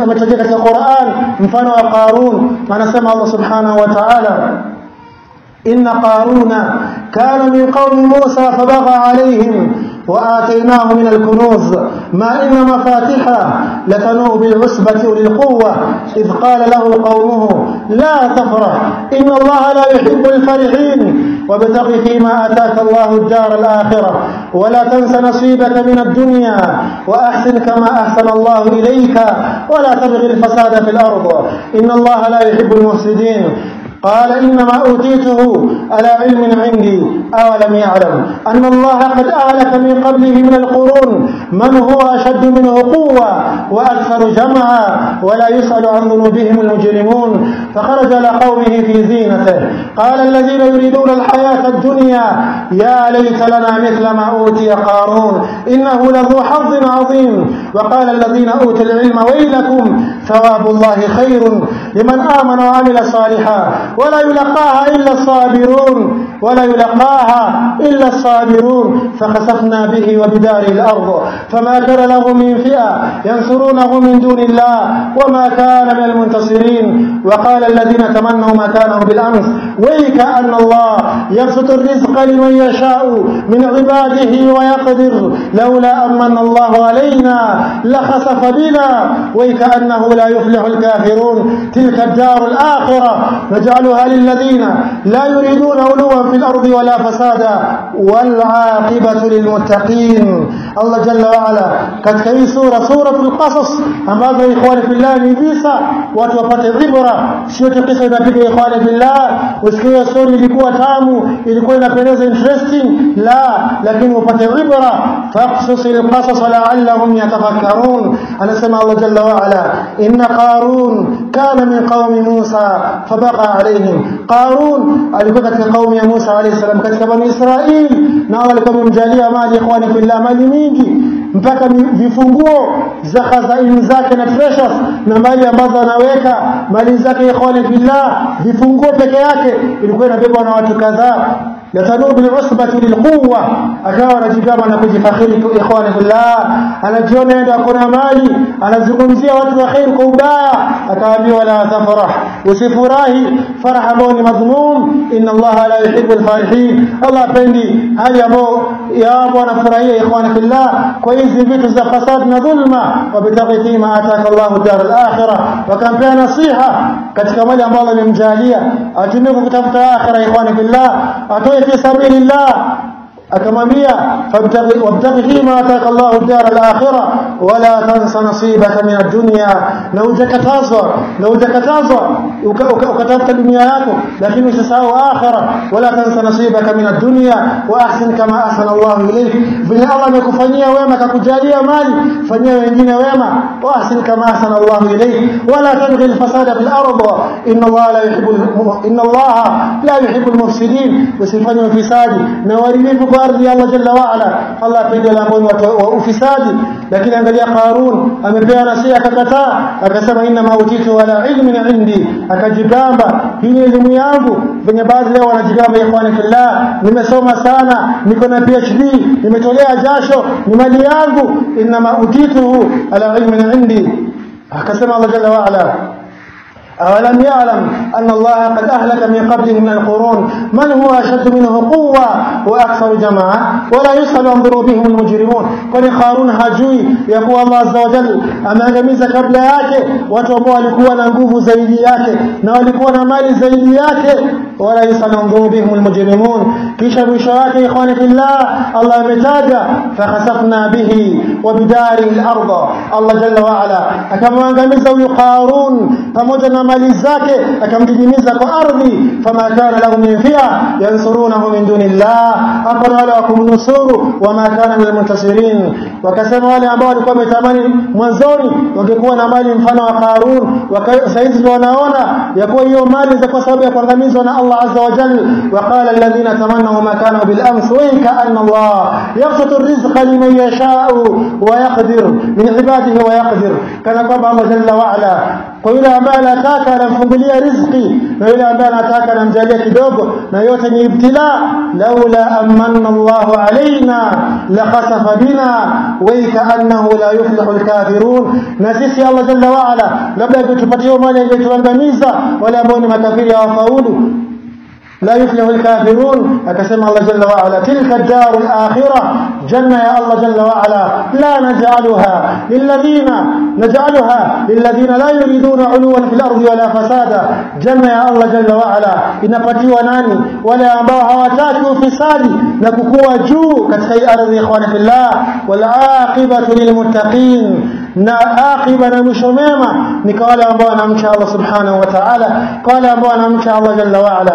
ametaja katika Qur'an mfano wa Qarun, anasema Allah subhanahu wa ta'ala inna qaruna kana min qaumi Musa fabagha alayhim وآتيناه من الكنوز ما إن مفاتحه لتنوء بالعصبة وللقوة إذ قال له قومه لا تفرح إن الله لا يحب الفرحين وابتغ فيما آتاك الله الدار الآخرة ولا تنس نصيبك من الدنيا وأحسن كما أحسن الله إليك ولا تبغ الفساد في الأرض إن الله لا يحب المفسدين قال إنما أوتيته على علم عندي أولم يعلم أن الله قد أهلك من قبله من القرون من هو أشد منه قوة وأكثر جمعا ولا يسأل عن ذنوبهم المجرمون فخرج على قومه في زينته قال الذين يريدون الحياة الدنيا يا ليت لنا مثل ما أوتي قارون إنه لذو حظ عظيم وقال الذين أوتوا العلم ويلكم ثواب الله خير لمن آمن وعمل صالحا ولا يلقاها إلا الصابرون فخسفنا به وبداره الأرض فما كان له من فئة ينصرونه من دون الله وما كان من المنتصرين وقال الذين تمنوا مكانه بالأمس ويك أن الله يبسط الرزق لمن يشاء من عباده ويقدر لولا أمن الله علينا لخسف بنا ويك أنه لا يفلح الكافرون تلك الدار الآخرة نجعلها للذين لا يريدون علوا في الأرض ولا فسادا والعاقبة للمتقين. الله جل وعلا katika hii sura al-Qasas ambazo ikhwani fillah ni visa watu wapate ibra, sio kisa inapiga ikhwani fillah usikie story ilikuwa tamu ilikuwa inapendeza interesting la, lakini upate ibra faqsus al-qasas la'allahum yatafakkarun. Anasema Allah jalla wa ala inna qarun kana min qaumi Musa fabagha alayhim. Qarun alikuwa katika qaumi ya Musa alayhi salam katika bani Israil, na Allah alikuwa amemjalia mali ikhwani fillah, mali mingi mpaka vifunguo za khazain zake na treasures na mali ambazo anaweka mali zake ikhwani fillah, vifunguo peke yake ilikuwa inabebwa na watu kadhaa. Yatanu bil usbati lil quwwa, akawa anajigamba na kujifakhiri ikhwani fillah, anajiona ndio akona mali, anazungumzia watu wa khair kwa ubaya, akaambiwa la tafrah, usifurahi faraha ambao ni madhmum. Inna Allah la yuhibbu al-farihin, Allah pendi hali ambao ya bwana furahia ikhwani fillah kwa hizi vitu za fasad na dhulma. Wabitaghi fima ataka Allahu dar al-akhirah, wakampea nasiha katika mali ambao Allah amemjalia atumie kutafuta akhirah ikhwani fillah, atoe fi sabilillah. akamwambia wabtaghi fima ataka Allahu dar al-akhirah wala tansa nasibaka min ad-dunya, na ujakatazwa ukatafuta dunia yako lakini usisahau akhirah. Wala tansa nasibaka min ad-dunya wa ahsin kama ahsana Allahu ilayk, bila Allah amekufanyia wema akakujalia mali, fanyia wengine wema. Wa ahsin kama ahsana Allahu ilayk wala tabghi al-fasada fil ardh inna Allah la yuhibbu al-mufsidin, usifanye ufisadi na uharibifu kwa ardhi. Allah jalla wa ala Allah apende lamboni wa ufisadi, lakini angalia Qarun amepewa nasiha akakataa, akasema inna ma utitu ala ilmin indi, akajigamba hii elimu yangu. Venye baadhi leo wanajigamba ikhwani fillah, nimesoma sana, niko na PhD, nimetolea jasho, ni mali yangu. Inna ma utitu ala ilmin indi, akasema Allah jalla wa ala أولم يعلم أن الله قد أهلك من قبله من القرون من هو أشد منه قوة وأكثر جماعة ولا يسأل عن ذنوبهم المجرمون. kwani Qarun hajui ya kuwa Allah azza wa jalla ameangamiza kabla yake watu ambao walikuwa na nguvu zaidi yake na walikuwa na mali zaidi yake. wala yus'alu an dhunubihim almujrimun, kisha mwisho wake ikhwani fillah Allah ametaja fakhasafna bihi wa bidarihi al-ardh. Allah jalla wa ala akamwangamiza huyu Qarun pamoja na mali zake, akamdidimiza kwa ardhi. Fama kana lahu min fi'a yansurunahu min dunillah, hapana wala kumnusuru, wama kana min almuntasirin. Wakasema wale ambao walikuwa wametamani mwanzoni wangekuwa na mali mfano wa Qarun, saizi wanaona ya kuwa hiyo mali za kwa sababu ya kuangamizwa na Allah azza wa jalla. Waqala alladhina tamannaw makana bil ams wa anna Allah yabsutu ar-rizqa liman yasha'u wa yaqdir min ibadihi wa yaqdir, kana kwamba Allah jalla wa ala kwa yule ambaye anataka anamfungulia riziki na yule ambaye anataka anamjalia kidogo na yote ni ibtila laula amanna Allahu alaina la khasafa bina wa kaannahu la yuflihu alkafirun na sisi Allah jalla wa ala labda tupatie mali ingetuangamiza wale ambao ni makafiri hawafaulu لا يفلح الكافرون أكسم الله جل وعلا تلك الدار الآخرة جنة يا الله جل وعلا لا نجعلها للذين لا يريدون علوا في الأرض ولا فسادا جنة يا الله جل وعلا inapatiwa nani wale ambao hawataki ufisadi na kukua juu katika ardhi ikhwana fillah wal aqibatu lilmuttaqin na aqiba na mwisho mema ni kwa wale ambao wanamcha Allah subhanahu wa ta'ala kwa wale ambao wanamcha Allah jalla wa ala